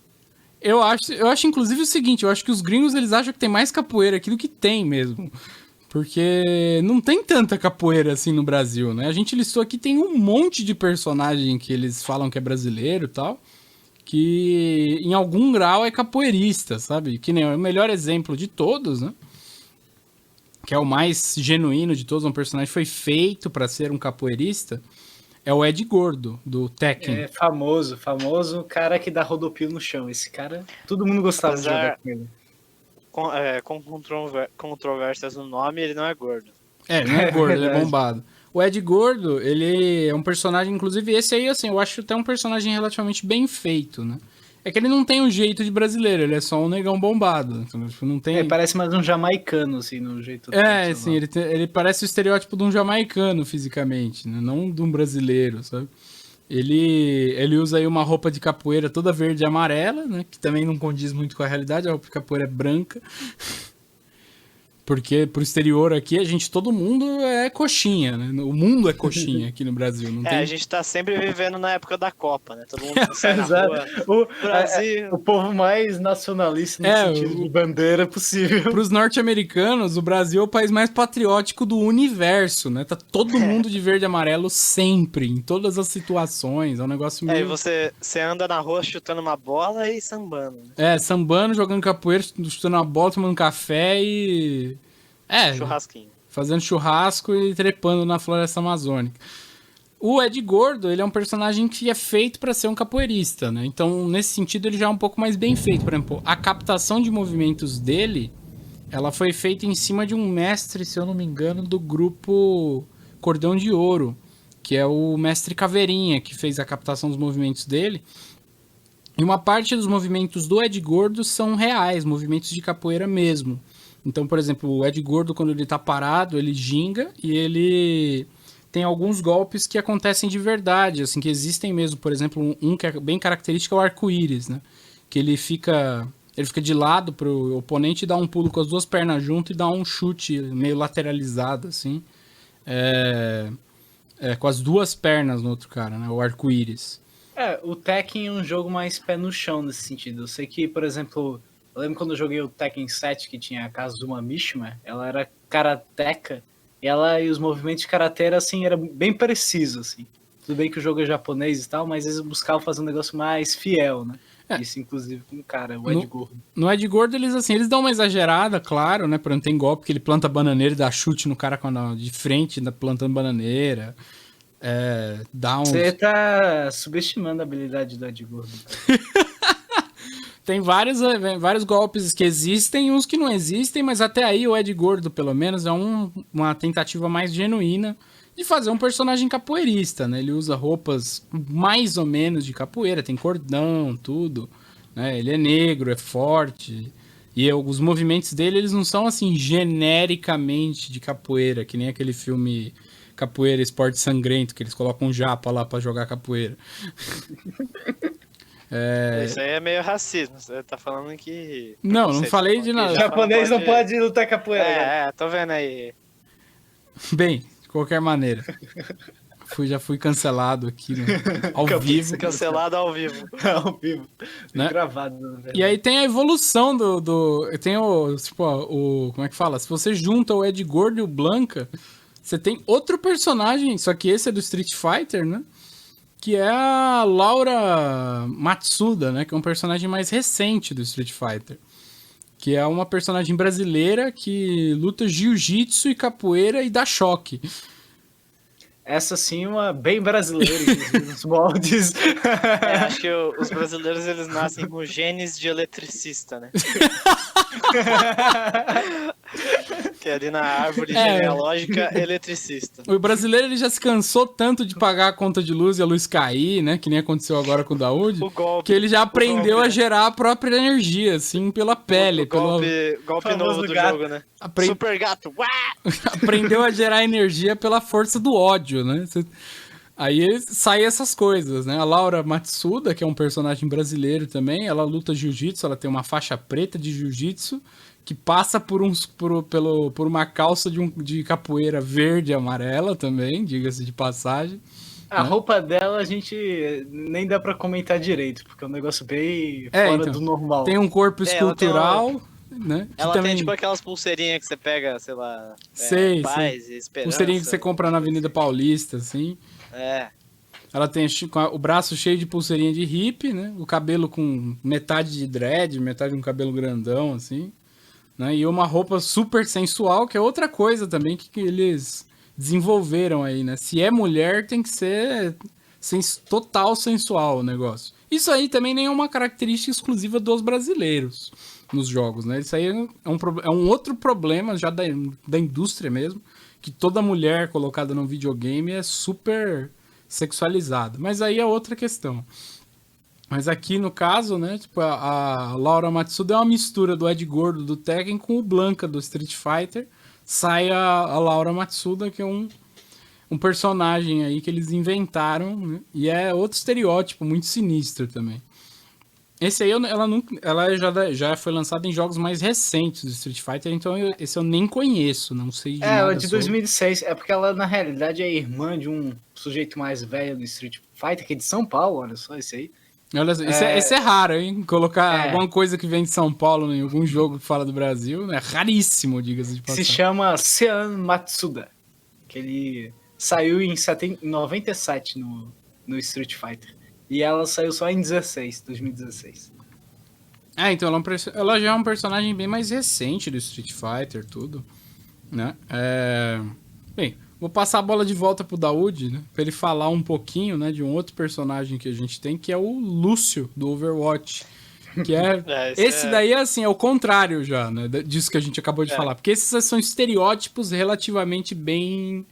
eu acho inclusive o seguinte, eu acho que os gringos eles acham que tem mais capoeira aqui do que tem mesmo. Porque não tem tanta capoeira assim no Brasil, né? A gente listou aqui, tem um monte de personagem que eles falam que é brasileiro e tal, que em algum grau é capoeirista, sabe? Que nem o melhor exemplo de todos, né? Que é o mais genuíno de todos, um personagem que foi feito pra ser um capoeirista, é o Ed Gordo, do Tekken. É famoso cara que dá rodopio no chão. Esse cara, todo mundo gostava de jogar com ele. Com controvérsias no nome, ele não é gordo. Ele não é gordo, ele é bombado. O Ed Gordo, ele é um personagem, inclusive esse aí, assim, eu acho até um personagem relativamente bem feito, né? É que ele não tem um jeito de brasileiro, ele é só um negão bombado. Então, não tem... parece mais um jamaicano, assim, no jeito... sim, ele parece o estereótipo de um jamaicano, fisicamente, né? Não de um brasileiro, sabe? Ele usa aí uma roupa de capoeira toda verde e amarela, né? Que também não condiz muito com a realidade, a roupa de capoeira é branca. Porque pro exterior aqui, todo mundo é coxinha, né? O mundo é coxinha aqui no Brasil. Não tem... a gente tá sempre vivendo na época da Copa, né? Todo mundo sai na rua. O povo mais nacionalista no sentido de bandeira possível. Pros norte-americanos, o Brasil é o país mais patriótico do universo, né? Tá todo mundo de verde e amarelo sempre, em todas as situações. É um negócio meio... E você anda na rua chutando uma bola e sambando. Né? Sambando, jogando capoeira, chutando uma bola, tomando café e... churrasquinho. Fazendo churrasco e trepando na floresta amazônica. O Ed Gordo, ele é um personagem que é feito para ser um capoeirista, né? Então, nesse sentido, ele já é um pouco mais bem feito. Por exemplo, a captação de movimentos dele, ela foi feita em cima de um mestre, se eu não me engano, do grupo Cordão de Ouro, que é o mestre Caveirinha, que fez a captação dos movimentos dele. E uma parte dos movimentos do Ed Gordo são reais, movimentos de capoeira mesmo. Então, por exemplo, o Ed Gordo, quando ele tá parado, ele ginga e ele tem alguns golpes que acontecem de verdade, assim, que existem mesmo. Por exemplo, um que é bem característico é o arco-íris, né? Que ele fica de lado pro oponente e dá um pulo com as duas pernas junto e dá um chute meio lateralizado, assim. Com as duas pernas no outro cara, né? O arco-íris. O Tekken é um jogo mais pé no chão nesse sentido. Eu sei que, por exemplo... Eu lembro quando eu joguei o Tekken 7, que tinha a Kazuma Mishima, ela era karateca, e os movimentos de karatê assim, eram bem precisos, assim. Tudo bem que o jogo é japonês e tal, mas eles buscavam fazer um negócio mais fiel, né? Isso, inclusive, com o cara, o Ed Gordo. No Ed Gordo, eles dão uma exagerada, claro, né? Porque não tem golpe, que ele planta bananeira e dá chute no cara de frente, plantando bananeira. Você tá subestimando a habilidade do Ed Gordo. Tem vários golpes que existem e uns que não existem, mas até aí o Ed Gordo, pelo menos, é uma tentativa mais genuína de fazer um personagem capoeirista, né? Ele usa roupas mais ou menos de capoeira, tem cordão, tudo, né? Ele é negro, é forte E os movimentos dele, eles não são assim, genericamente de capoeira, que nem aquele filme Capoeira Esporte Sangrento, que eles colocam um japa lá pra jogar capoeira. Isso aí é meio racismo, você tá falando que... Não falei de nada. O japonês não pode lutar capoeira. Tô vendo aí. Bem, de qualquer maneira. Já fui cancelado aqui ao vivo. Cancelado ao vivo. Ao vivo. Né? Gravado. E aí tem a evolução tem como é que fala? Se você junta o Ed Gordo e o Blanca, você tem outro personagem, só que esse é do Street Fighter, né? Que é a Laura Matsuda, né? Que é um personagem mais recente do Street Fighter. Que é uma personagem brasileira que luta jiu-jitsu e capoeira e dá choque. Essa sim, uma bem brasileira, nos moldes. Acho que os brasileiros, eles nascem com genes de eletricista, né? Que é ali na árvore genealógica, eletricista. O brasileiro, ele já se cansou tanto de pagar a conta de luz e a luz cair, né? Que nem aconteceu agora com o Daoud. Que ele já aprendeu a gerar a própria energia, assim, pela pele. Golpe novo do jogo, né? Super gato. Aprendeu a gerar energia pela força do ódio, né? Aí saem essas coisas, né? A Laura Matsuda, que é um personagem brasileiro também, ela luta jiu-jitsu, ela tem uma faixa preta de jiu-jitsu que passa por uma calça de capoeira verde e amarela também, diga-se de passagem. A roupa dela a gente nem dá pra comentar direito, porque é um negócio bem fora do normal. Tem um corpo escultural... Né? Ela também... tem tipo aquelas pulseirinhas que você pega, sei lá, paz e esperança. Pulseirinha que você compra na Avenida Paulista, assim. Ela tem o braço cheio de pulseirinha de hippie, né? O cabelo com metade de dread, metade de um cabelo grandão, assim. Né? E uma roupa super sensual, que é outra coisa também que eles desenvolveram aí, né? Se é mulher, tem que ser total sensual o negócio. Isso aí também nem é uma característica exclusiva dos brasileiros nos jogos, né? Isso aí é um outro problema já da indústria mesmo, que toda mulher colocada num videogame é super sexualizada. Mas aí é outra questão. Mas aqui no caso, né, tipo, a Laura Matsuda é uma mistura do Ed Gordo do Tekken com o Blanca do Street Fighter. Sai a Laura Matsuda, que é um personagem aí que eles inventaram, né? E é outro estereótipo muito sinistro também. Esse aí, ela já foi lançada em jogos mais recentes do Street Fighter, então esse eu nem conheço, não sei de nada ela é de 2006, é porque ela, na realidade, é irmã de um sujeito mais velho do Street Fighter, que é de São Paulo, olha só, esse aí. Olha, esse é raro, hein? Colocar alguma coisa que vem de São Paulo em algum jogo que fala do Brasil, é raríssimo, diga-se de passagem. Se chama Sean Matsuda, que ele saiu em 97 no Street Fighter. E ela saiu só em 2016. Então ela já é um personagem bem mais recente do Street Fighter, tudo, né? Bem, vou passar a bola de volta pro Daoud, né? Pra ele falar um pouquinho, né, de um outro personagem que a gente tem, que é o Lúcio, do Overwatch. Que daí, assim, é o contrário já, né? Disso que a gente acabou de falar. Porque esses são estereótipos relativamente bem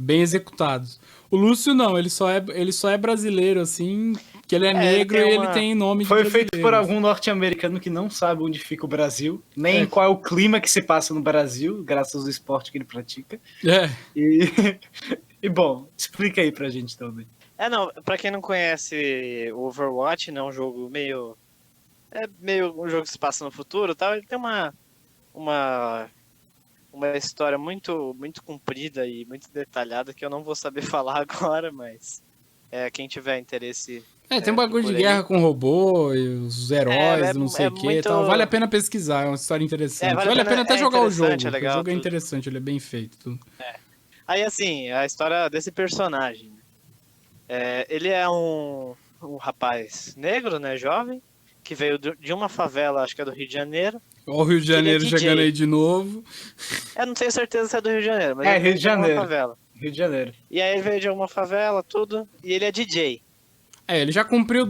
executados. O Lúcio não, ele só é brasileiro, assim, que ele é negro e ele tem nome de brasileiro. Foi feito por algum norte-americano que não sabe onde fica o Brasil, nem qual é o clima que se passa no Brasil, graças ao esporte que ele pratica. E bom, explica aí pra gente também. Pra quem não conhece o Overwatch, né, um jogo meio um jogo que se passa no futuro, tal, ele tem uma história muito, muito comprida e muito detalhada que eu não vou saber falar agora, mas quem tiver interesse... tem um bagulho de guerra com robô e os heróis, não sei o que e tal. Vale a pena pesquisar, é uma história interessante. Vale a pena até jogar o jogo, legal, o jogo é interessante, ele é bem feito. Tudo. Aí, assim, a história desse personagem. Ele é um rapaz negro, né, jovem, que veio de uma favela, acho que é do Rio de Janeiro. Olha o Rio de Janeiro chegando aí de novo. Eu não tenho certeza se é do Rio de Janeiro, mas Rio de Janeiro. Uma favela. Rio de Janeiro. E aí ele veio de uma favela, tudo, e ele é DJ. Ele já cumpriu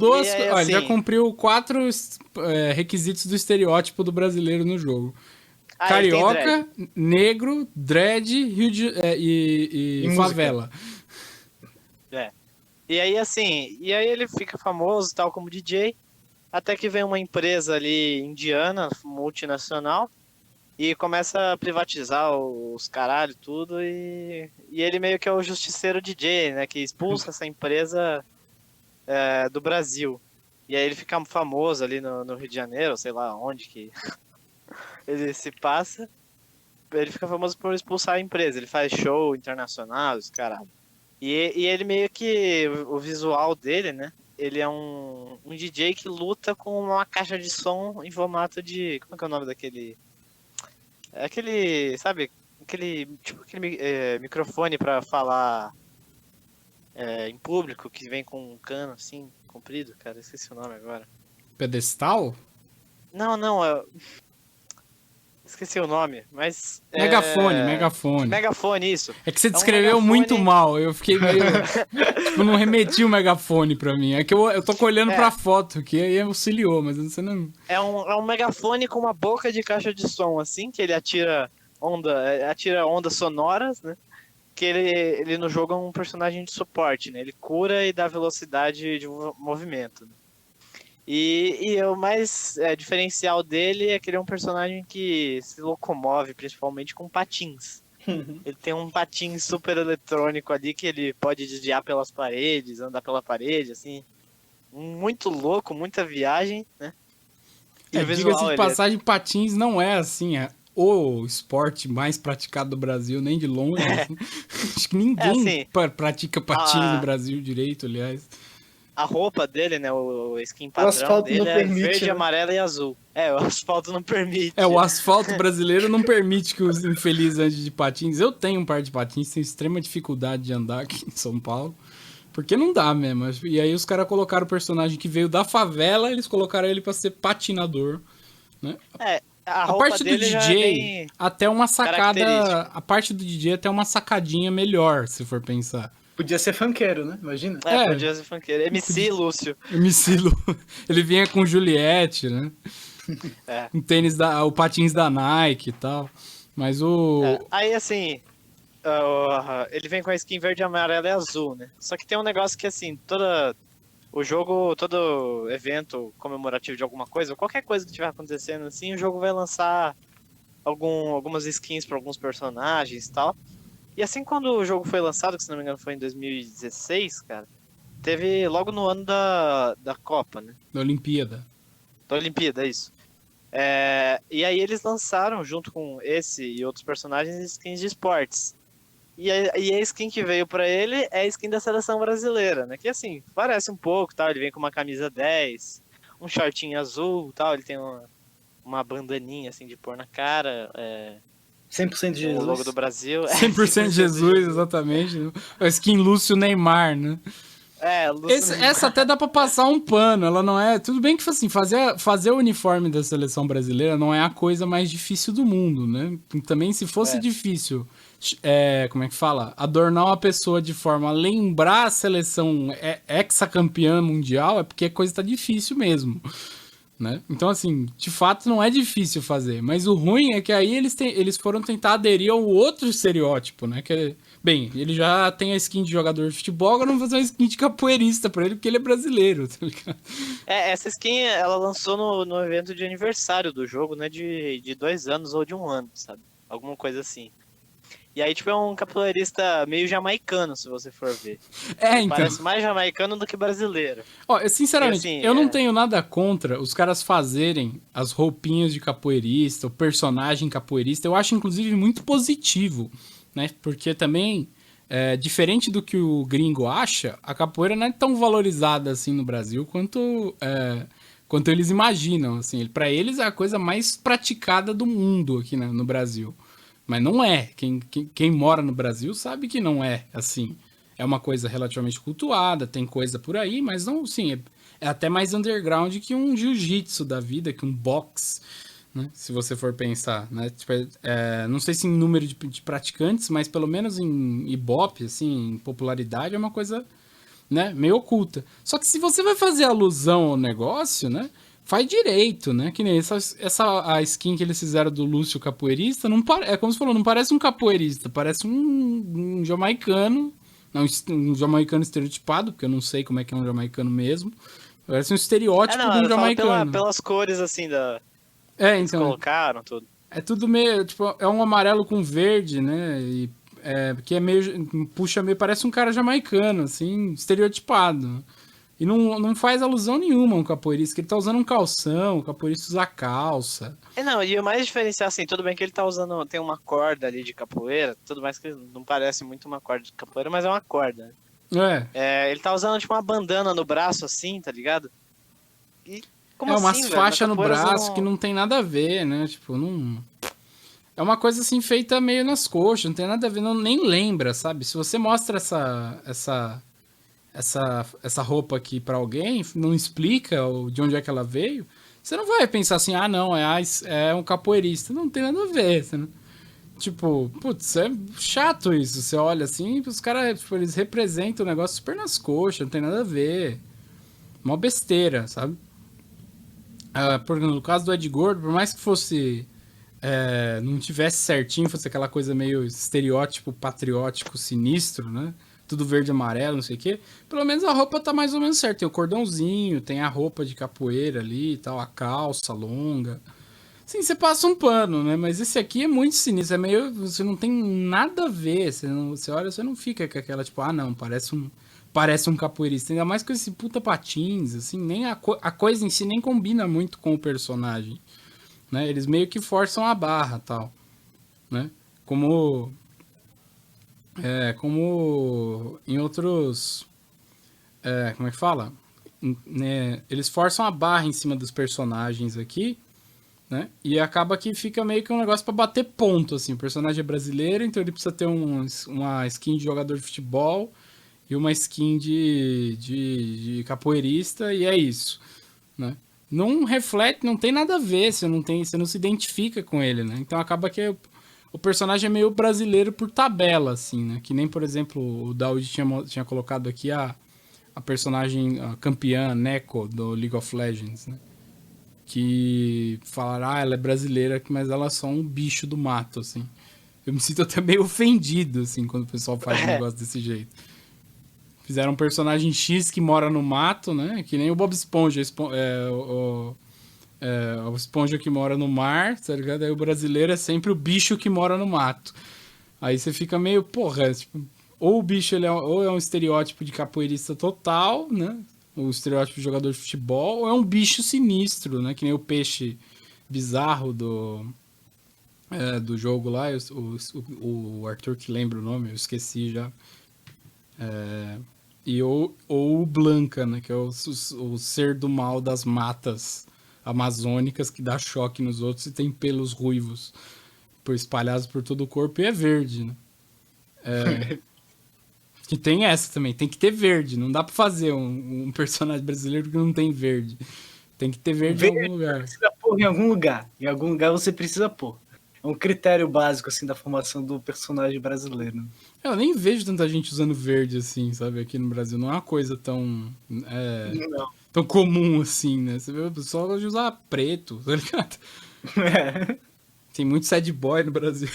ele já cumpriu 4 requisitos do estereótipo do brasileiro no jogo. Carioca, negro, dread e favela. E aí, assim, ele fica famoso, tal, como DJ. até que vem uma empresa ali indiana, multinacional, e começa a privatizar os caralho, tudo, e ele meio que é o justiceiro DJ, né, que expulsa essa empresa do Brasil. E aí ele fica famoso ali no Rio de Janeiro, sei lá onde que ele se passa. Ele fica famoso por expulsar a empresa, ele faz show internacional, os caralho. E ele meio que, o visual dele, né, ele é um DJ que luta com uma caixa de som em formato de... Como é que é o nome daquele... É aquele, sabe, aquele microfone pra falar em público, que vem com um cano assim, comprido, cara, esqueci o nome agora. Pedestal? Não, esqueci o nome, mas... Megafone. Megafone, isso. É que você descreveu muito mal, eu fiquei meio... tipo, não remetiu o megafone pra mim. É que eu tô olhando pra foto, que aí auxiliou, mas você não... É um megafone com uma boca de caixa de som, assim, que ele atira ondas sonoras, né? Que ele no jogo é um personagem de suporte, né? Ele cura e dá velocidade de movimento. E o mais diferencial dele é que ele é um personagem que se locomove principalmente com patins. Ele tem um patins super eletrônico ali que ele pode desviar pelas paredes, andar pela parede, assim. Muito louco, muita viagem, né? E diga-se de passagem, patins não é assim, o esporte mais praticado do Brasil, nem de longe. Assim. Acho que ninguém pratica patins no Brasil direito, aliás. A roupa dele, né, o skin padrão dele é verde, amarelo e azul. O asfalto não permite. O asfalto brasileiro não permite que os infelizes andem de patins. Eu tenho um par de patins, tenho extrema dificuldade de andar aqui em São Paulo. Porque não dá mesmo. E aí os caras colocaram o personagem que veio da favela, eles colocaram ele pra ser patinador. Né? A parte do DJ, até uma sacada... A parte do DJ até uma sacadinha melhor, se for pensar. Podia ser funkeiro, né? Imagina. Podia ser funkeiro. MC Lúcio. Ele vinha com Juliette, né? Um tênis o patins da Nike e tal. Mas aí, assim, ele vem com a skin verde, amarelo e azul, né? Só que tem um negócio que, assim, todo evento comemorativo de alguma coisa, qualquer coisa que estiver acontecendo, assim, o jogo vai lançar algumas skins para alguns personagens e tal. E assim, quando o jogo foi lançado, que se não me engano foi em 2016, cara, teve logo no ano da Copa, né? Da Olimpíada, isso. E aí eles lançaram, junto com esse e outros personagens, skins de esportes. E a skin que veio pra ele é a skin da seleção brasileira, né? Que assim, parece um pouco, tal. Ele vem com uma camisa 10, um shortinho azul, tal. Ele tem uma bandaninha, assim, de pôr na cara, 100% Jesus. O logo do Brasil. 100% Jesus, exatamente. A skin Lúcio Neymar, né? Lúcio Neymar. Essa até dá pra passar um pano. Ela não é... Tudo bem que, assim, fazer o uniforme da seleção brasileira não é a coisa mais difícil do mundo, né? Também, se fosse difícil... como é que fala? Adornar uma pessoa de forma a lembrar a seleção hexacampeã mundial é porque a coisa tá difícil mesmo. Né? Então, assim, de fato não é difícil fazer, mas o ruim é que aí eles foram tentar aderir ao outro estereótipo, né? Que bem, ele já tem a skin de jogador de futebol, agora vamos fazer uma skin de capoeirista pra ele, porque ele é brasileiro, tá ligado? Essa skin, ela lançou no evento de aniversário do jogo, né? De 2 anos ou de 1 ano, sabe? Alguma coisa assim. E aí, tipo, é um capoeirista meio jamaicano, se você for ver. Então. Parece mais jamaicano do que brasileiro. Sinceramente, eu não tenho nada contra os caras fazerem as roupinhas de capoeirista, o personagem capoeirista. Eu acho, inclusive, muito positivo, né? Porque também, diferente do que o gringo acha, a capoeira não é tão valorizada assim no Brasil quanto eles imaginam. Assim. Pra eles é a coisa mais praticada do mundo aqui no Brasil. Mas não é. Quem mora no Brasil sabe que não é assim. É uma coisa relativamente cultuada, tem coisa por aí, mas não, assim, é até mais underground que um jiu-jitsu da vida, que um boxe, né? Se você for pensar, né? Tipo, não sei se em número de praticantes, mas pelo menos em Ibope, assim, em popularidade, é uma coisa, né, meio oculta. Só que se você vai fazer alusão ao negócio, né? Faz direito, né? Que nem a skin que eles fizeram do Lúcio capoeirista, é como você falou, não parece um capoeirista, parece um jamaicano, não, um jamaicano estereotipado, porque eu não sei como é que é um jamaicano mesmo, Parece um estereótipo de um jamaicano. Pelas cores, assim, então. Eles colocaram tudo. É tudo meio, tipo, é um amarelo com verde, né? E, que é meio, puxa meio, parece um cara jamaicano, assim, estereotipado. E não faz alusão nenhuma a um capoeirista, que ele tá usando um calção, o capoeirista usa calça. Não, e o mais diferencial, assim, tudo bem que ele tá usando, tem uma corda ali de capoeira, tudo mais que não parece muito uma corda de capoeira, mas é uma corda. Ele tá usando, tipo, uma bandana no braço, assim, tá ligado? E como assim, umas faixas no braço não... que não tem nada a ver, né? Tipo, não... É uma coisa, assim, feita meio nas coxas, não tem nada a ver, nem lembra, sabe? Se você mostra essa roupa aqui pra alguém, não explica de onde é que ela veio, você não vai pensar assim, não, é um capoeirista. Não tem nada a ver. Você não... Tipo, putz, é chato isso. Você olha assim, os caras, tipo, eles representam o negócio super nas coxas, não tem nada a ver. Mó besteira, sabe? Porque no caso do Ed Gordo, por mais que fosse... não tivesse certinho, fosse aquela coisa meio estereótipo, patriótico, sinistro, né? Tudo verde e amarelo, não sei o quê. Pelo menos a roupa tá mais ou menos certa. Tem o cordãozinho, tem a roupa de capoeira ali e tal, a calça longa. Sim, você passa um pano, né? Mas esse aqui é muito sinistro. É meio... Você não tem nada a ver. Você olha, você não fica com aquela, tipo, não, parece um capoeirista. Ainda mais com esse puta patins, assim. Nem a coisa em si nem combina muito com o personagem. Né? Eles meio que forçam a barra, tal. Né? Como em outros... como é que fala? Né? Eles forçam a barra em cima dos personagens aqui, né? E acaba que fica meio que um negócio pra bater ponto, assim. O personagem é brasileiro, então ele precisa ter uma skin de jogador de futebol e uma skin de capoeirista, e é isso, né? Não reflete, não tem nada a ver, você não se identifica com ele, né? Então acaba que o personagem é meio brasileiro por tabela, assim, né? Que nem, por exemplo, o Daud tinha colocado aqui a personagem campeã, Neeko, do League of Legends, né? Que falaram, ela é brasileira, mas ela é só um bicho do mato, assim. Eu me sinto até meio ofendido, assim, quando o pessoal faz um negócio desse jeito. Fizeram um personagem X que mora no mato, né? Que nem o Bob Esponja, o esponja que mora no mar, tá ligado? Aí o brasileiro é sempre o bicho que mora no mato. Aí você fica meio, porra, tipo, ou o bicho ou é um estereótipo de capoeirista total, né? O estereótipo de jogador de futebol, ou é um bicho sinistro, né? Que nem o peixe bizarro do jogo lá. O Arthur que lembra o nome, eu esqueci já. Ou o Blanca, né? Que é o ser do mal das matas amazônicas que dá choque nos outros e tem pelos ruivos espalhados por todo o corpo e é verde, né? Que tem essa também, tem que ter verde. Não dá pra fazer um personagem brasileiro que não tem verde. Tem que ter verde em algum lugar. Precisa pôr em algum lugar. Em algum lugar você precisa pôr. É um critério básico, assim, da formação do personagem brasileiro. Eu nem vejo tanta gente usando verde, assim, sabe? Aqui no Brasil. Não é uma coisa tão comum, assim, né? Você vê o pessoal gosta de usar preto, tá ligado? Tem muito sad boy no Brasil.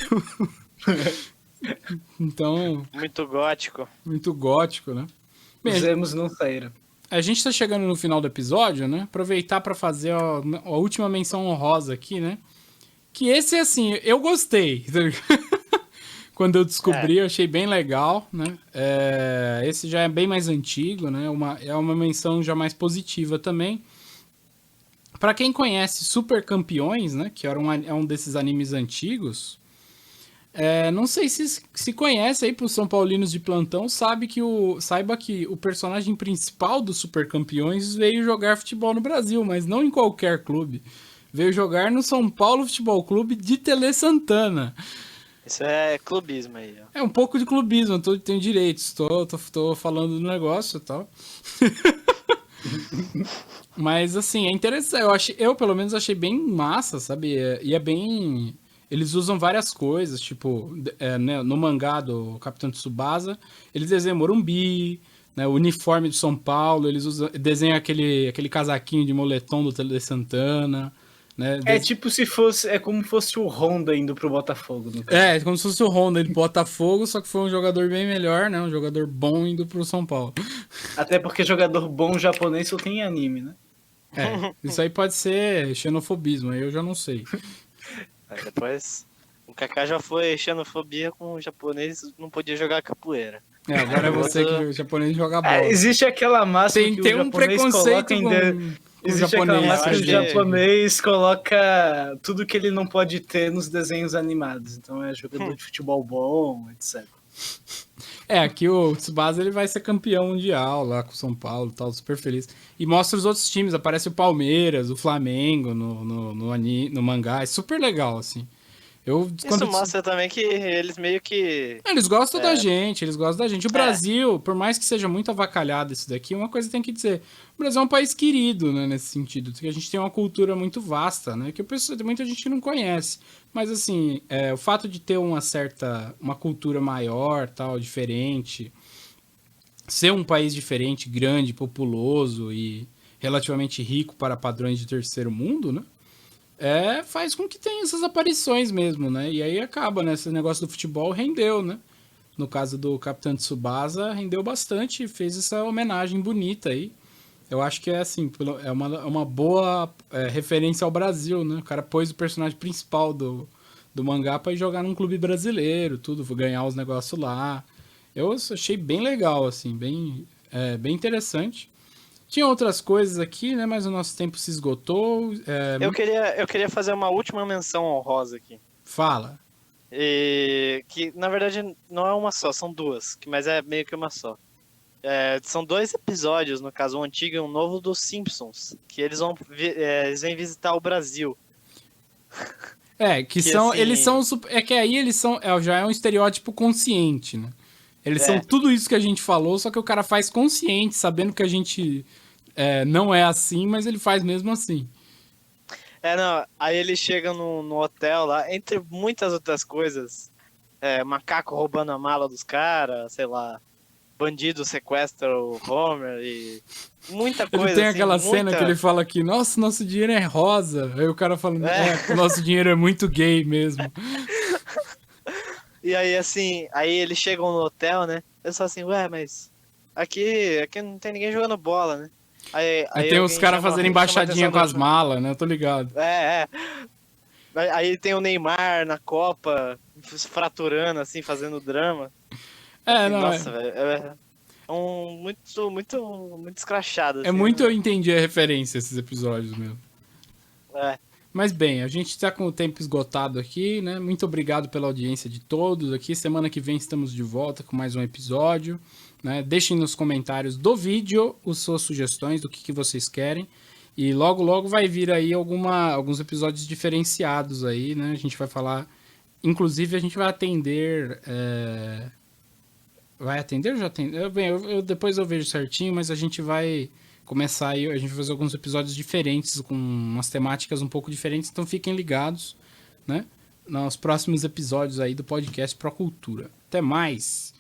Então... Muito gótico. Muito gótico, né? Bem, os emos não saíram. A gente tá chegando no final do episódio, né? Aproveitar pra fazer a última menção honrosa aqui, né? Que esse, assim, eu gostei. Quando eu descobri, eu achei bem legal, né? Esse já é bem mais antigo, né? É uma menção já mais positiva também. Pra quem conhece Super Campeões, né? Que é um desses animes antigos... não sei se conhece aí pros São Paulinos de plantão, saiba que o personagem principal dos Super Campeões veio jogar futebol no Brasil, mas não em qualquer clube. Veio jogar no São Paulo Futebol Clube de Tele Santana. Isso é clubismo aí, ó. É um pouco de clubismo, eu tenho direitos, tô falando do negócio e tal. Mas assim, é interessante, eu pelo menos achei bem massa, sabe? E é bem... Eles usam várias coisas, tipo, né, no mangá do Capitão Tsubasa, eles desenham Morumbi, né, o uniforme de São Paulo, desenham aquele casaquinho de moletom do Tele Santana, né? É tipo se fosse, é como fosse o Honda indo pro Botafogo. No caso. É, como se fosse o Honda indo pro Botafogo, só que foi um jogador bem melhor, né? Um jogador bom indo pro São Paulo. Até porque jogador bom japonês só tem em anime, né? É, isso aí pode ser xenofobismo, aí eu já não sei. Aí depois, o Kaká já foi xenofobia com o japonês, não podia jogar capoeira. É, agora é você que o japonês joga bola. Existe aquela máxima que Tem o um japonês preconceito coloca em... com o Existe aquela japonês. máxima que o acho que- japonês coloca tudo que ele não pode ter nos desenhos animados. Então é jogador de futebol bom, etc. É, aqui o Tsubasa ele vai ser campeão mundial lá com o São Paulo, tal, super feliz. E mostra os outros times, aparece o Palmeiras, o Flamengo no mangá, é super legal, assim. Isso mostra também que eles meio que... Eles gostam da gente, eles gostam da gente. O Brasil, por mais que seja muito avacalhado isso daqui, uma coisa tem que dizer. O Brasil é um país querido, né, nesse sentido. Que a gente tem uma cultura muito vasta, né? Que muita gente não conhece. Mas, assim, o fato de ter uma cultura maior, tal, diferente, ser um país diferente, grande, populoso e relativamente rico para padrões de terceiro mundo, né? Faz com que tenha essas aparições mesmo, né? E aí acaba, né? Esse negócio do futebol rendeu, né? No caso do Capitão Tsubasa, rendeu bastante e fez essa homenagem bonita aí. Eu acho que é assim, é uma boa referência ao Brasil, né? O cara pôs o personagem principal do mangá pra ir jogar num clube brasileiro, tudo, ganhar os negócios lá. Eu achei bem legal, assim, bem interessante. Tinha outras coisas aqui, né? Mas o nosso tempo se esgotou. Eu queria fazer uma última menção honrosa aqui. Fala. Que, na verdade, não é uma só, são duas. Mas é meio que uma só. São 2 episódios, no caso, um antigo e um novo, dos Simpsons. Que eles vêm visitar o Brasil. Que são, assim... eles são... É que aí eles são... já é um estereótipo consciente, né? Eles são tudo isso que a gente falou, só que o cara faz consciente, sabendo que a gente não é assim, mas ele faz mesmo assim. Não, aí eles chegam no hotel lá, entre muitas outras coisas. Macaco roubando a mala dos caras, sei lá. Bandido sequestra o Homer e muita coisa. Ele tem assim, aquela cena que ele fala que, nossa, nosso dinheiro é rosa. Aí o cara fala, nosso dinheiro é muito gay mesmo. E aí, assim, aí eles chegam no hotel, né? Eles falam assim, mas aqui não tem ninguém jogando bola, né? Aí tem os caras fazendo embaixadinha com as malas, né? Eu tô ligado. Aí tem o Neymar na Copa, fraturando, assim, fazendo drama. Nossa, velho. Muito escrachado. Assim, muito eu entendi a referência esses episódios mesmo. Mas bem, a gente tá com o tempo esgotado aqui, né? Muito obrigado pela audiência de todos aqui. Semana que vem estamos de volta com mais um episódio, né? Deixem nos comentários do vídeo as suas sugestões do que vocês querem. E logo vai vir aí alguns episódios diferenciados aí, né? A gente vai falar... Inclusive, a gente vai atender... Vai atender ou já atender? Depois eu vejo certinho, mas a gente vai... começar aí, a gente vai fazer alguns episódios diferentes, com umas temáticas um pouco diferentes, então fiquem ligados, né? Nos próximos episódios aí do podcast Procultura. Até mais!